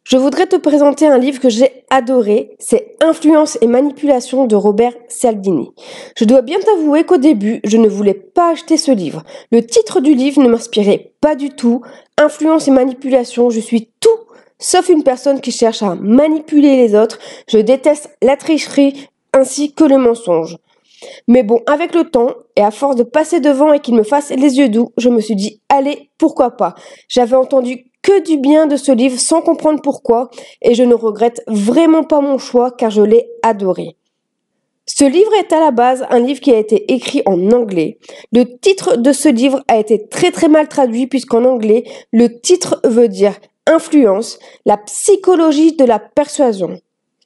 Je voudrais te présenter un livre que j'ai adoré, c'est Influence et manipulation de Robert Cialdini. Je dois bien t'avouer qu'au début, je ne voulais pas acheter ce livre. Le titre du livre ne m'inspirait pas du tout. Influence et manipulation, je suis tout sauf une personne qui cherche à manipuler les autres. Je déteste la tricherie ainsi que le mensonge. Mais bon, avec le temps, et à force de passer devant et qu'il me fasse les yeux doux, je me suis dit, allez, pourquoi pas. J'avais entendu que du bien de ce livre sans comprendre pourquoi, et je ne regrette vraiment pas mon choix car je l'ai adoré. Ce livre est à la base un livre qui a été écrit en anglais. Le titre de ce livre a été très mal traduit puisqu'en anglais, le titre veut dire influence, la psychologie de la persuasion.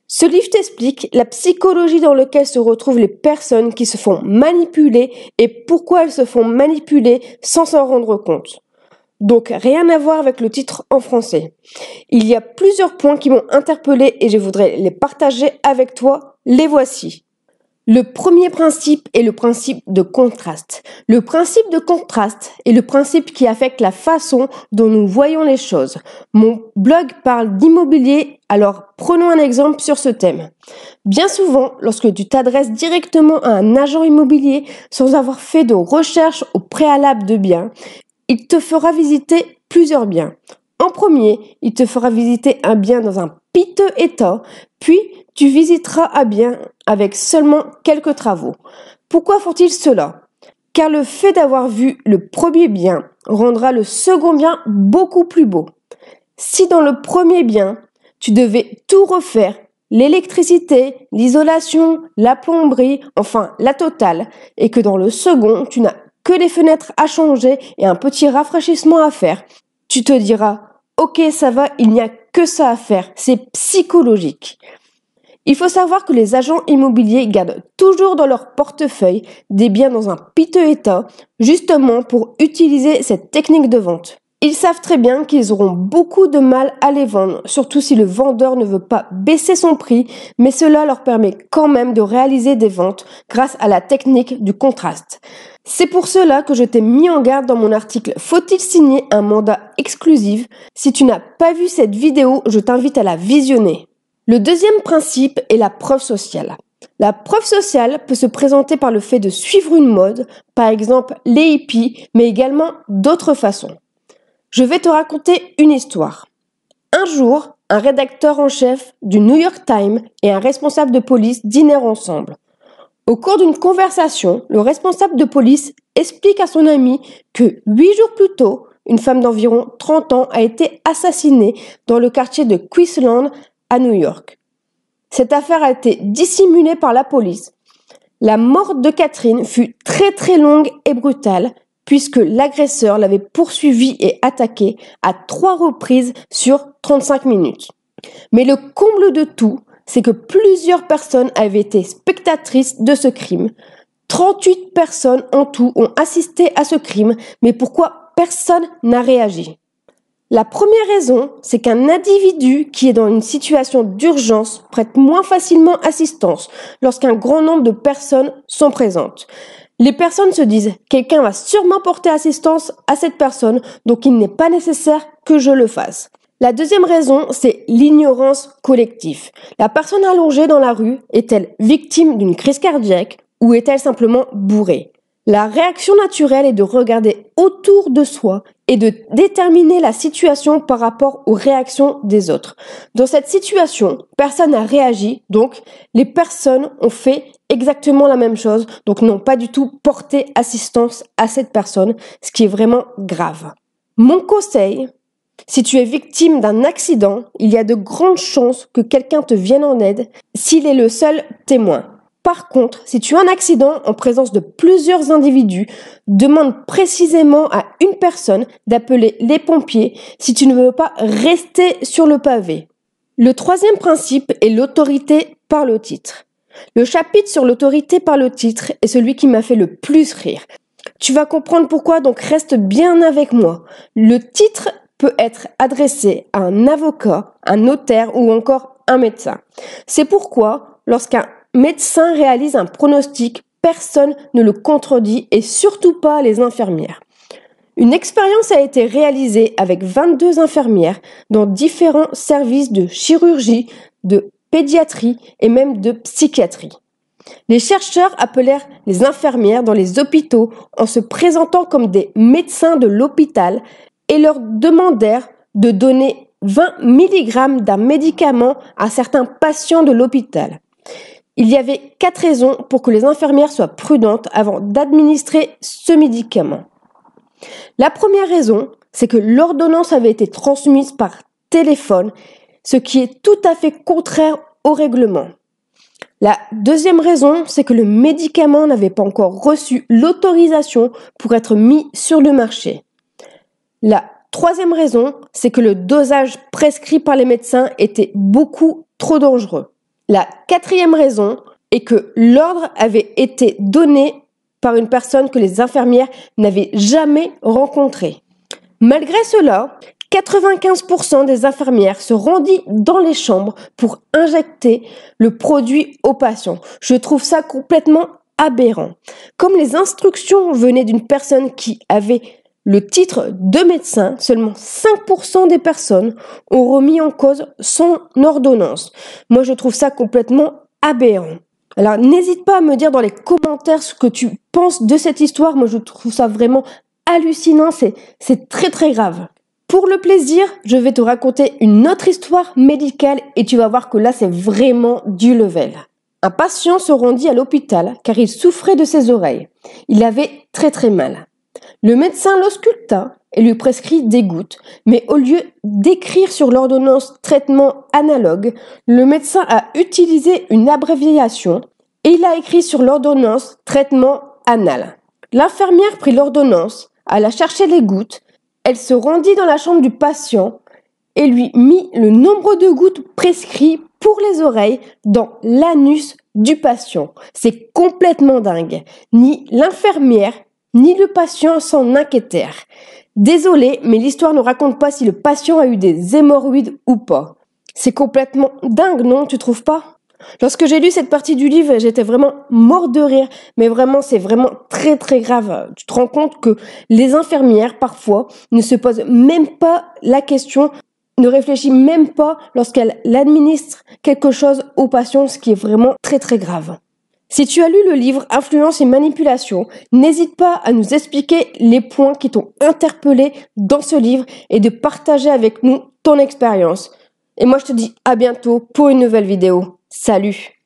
Ce livre t'explique la psychologie dans laquelle se retrouvent les personnes qui se font manipuler et pourquoi elles se font manipuler sans s'en rendre compte. Donc rien à voir avec le titre en français. Il y a plusieurs points qui m'ont interpellé et je voudrais les partager avec toi. Les voici. Le premier principe est le principe de contraste. Le principe de contraste est le principe qui affecte la façon dont nous voyons les choses. Mon blog parle d'immobilier, alors prenons un exemple sur ce thème. Bien souvent, lorsque tu t'adresses directement à un agent immobilier sans avoir fait de recherche au préalable de biens, il te fera visiter plusieurs biens. En premier, il te fera visiter un bien dans un piteux état, puis tu visiteras un bien avec seulement quelques travaux. Pourquoi font-ils cela? Car le fait d'avoir vu le premier bien rendra le second bien beaucoup plus beau. Si dans le premier bien, tu devais tout refaire, l'électricité, l'isolation, la plomberie, enfin la totale, et que dans le second, tu n'as que les fenêtres à changer et un petit rafraîchissement à faire, tu te diras « Ok, ça va, il n'y a que ça à faire, c'est psychologique ». Il faut savoir que les agents immobiliers gardent toujours dans leur portefeuille des biens dans un piteux état, justement pour utiliser cette technique de vente. Ils savent très bien qu'ils auront beaucoup de mal à les vendre, surtout si le vendeur ne veut pas baisser son prix, mais cela leur permet quand même de réaliser des ventes grâce à la technique du contraste. C'est pour cela que je t'ai mis en garde dans mon article « Faut-il signer un mandat exclusif ?» Si tu n'as pas vu cette vidéo, je t'invite à la visionner. Le deuxième principe est la preuve sociale. La preuve sociale peut se présenter par le fait de suivre une mode, par exemple les hippies, mais également d'autres façons. Je vais te raconter une histoire. Un jour, un rédacteur en chef du New York Times et un responsable de police dînèrent ensemble. Au cours d'une conversation, le responsable de police explique à son ami que 8 jours plus tôt, une femme d'environ 30 ans a été assassinée dans le quartier de Queensland à New York. Cette affaire a été dissimulée par la police. La mort de Catherine fut très longue et brutale puisque l'agresseur l'avait poursuivie et attaquée à 3 reprises sur 35 minutes. Mais le comble de tout, c'est que plusieurs personnes avaient été spectatrices de ce crime. 38 personnes en tout ont assisté à ce crime, mais pourquoi personne n'a réagi? La première raison, c'est qu'un individu qui est dans une situation d'urgence prête moins facilement assistance lorsqu'un grand nombre de personnes sont présentes. Les personnes se disent « quelqu'un va sûrement porter assistance à cette personne, donc il n'est pas nécessaire que je le fasse ». La deuxième raison, c'est l'ignorance collective. La personne allongée dans la rue est-elle victime d'une crise cardiaque ou est-elle simplement bourrée? La réaction naturelle est de regarder autour de soi et de déterminer la situation par rapport aux réactions des autres. Dans cette situation, personne n'a réagi, donc les personnes ont fait exactement la même chose, donc n'ont pas du tout porté assistance à cette personne, ce qui est vraiment grave. Mon conseil, si tu es victime d'un accident, il y a de grandes chances que quelqu'un te vienne en aide s'il est le seul témoin. Par contre, si tu as un accident en présence de plusieurs individus, demande précisément à une personne d'appeler les pompiers si tu ne veux pas rester sur le pavé. Le troisième principe est l'autorité par le titre. Le chapitre sur l'autorité par le titre est celui qui m'a fait le plus rire. Tu vas comprendre pourquoi, donc reste bien avec moi. Le titre peut être adressé à un avocat, un notaire ou encore un médecin. C'est pourquoi, lorsqu'un médecin réalise un pronostic, personne ne le contredit et surtout pas les infirmières. Une expérience a été réalisée avec 22 infirmières dans différents services de chirurgie, de pédiatrie et même de psychiatrie. Les chercheurs appelèrent les infirmières dans les hôpitaux en se présentant comme des médecins de l'hôpital et leur demandèrent de donner 20 mg d'un médicament à certains patients de l'hôpital. Il y avait 4 raisons pour que les infirmières soient prudentes avant d'administrer ce médicament. La première raison, c'est que l'ordonnance avait été transmise par téléphone, ce qui est tout à fait contraire au règlement. La deuxième raison, c'est que le médicament n'avait pas encore reçu l'autorisation pour être mis sur le marché. La troisième raison, c'est que le dosage prescrit par les médecins était beaucoup trop dangereux. La quatrième raison est que l'ordre avait été donné par une personne que les infirmières n'avaient jamais rencontrée. Malgré cela, 95% des infirmières se rendirent dans les chambres pour injecter le produit aux patients. Je trouve ça complètement aberrant. Comme les instructions venaient d'une personne qui avait le titre de médecin, seulement 5% des personnes ont remis en cause son ordonnance. Moi, je trouve ça complètement aberrant. Alors, n'hésite pas à me dire dans les commentaires ce que tu penses de cette histoire. Moi, je trouve ça vraiment hallucinant. C'est très, très grave. Pour le plaisir, je vais te raconter une autre histoire médicale et tu vas voir que là, c'est vraiment du level. Un patient se rendit à l'hôpital car il souffrait de ses oreilles. Il avait très, très mal. Le médecin l'ausculta et lui prescrit des gouttes, mais au lieu d'écrire sur l'ordonnance traitement analogue, le médecin a utilisé une abréviation et il a écrit sur l'ordonnance traitement anal. L'infirmière prit l'ordonnance, alla chercher les gouttes, elle se rendit dans la chambre du patient et lui mit le nombre de gouttes prescrit pour les oreilles dans l'anus du patient. C'est complètement dingue. Ni l'infirmière ni le patient s'en inquiétèrent. Désolé, mais l'histoire ne raconte pas si le patient a eu des hémorroïdes ou pas. C'est complètement dingue, non, tu trouves pas? Lorsque j'ai lu cette partie du livre, j'étais vraiment mort de rire. Mais vraiment, c'est vraiment très très grave. Tu te rends compte que les infirmières, parfois, ne se posent même pas la question, ne réfléchissent même pas lorsqu'elles administrent quelque chose au patient, ce qui est vraiment très très grave. Si tu as lu le livre Influence et manipulation, n'hésite pas à nous expliquer les points qui t'ont interpellé dans ce livre et de partager avec nous ton expérience. Et moi je te dis à bientôt pour une nouvelle vidéo. Salut!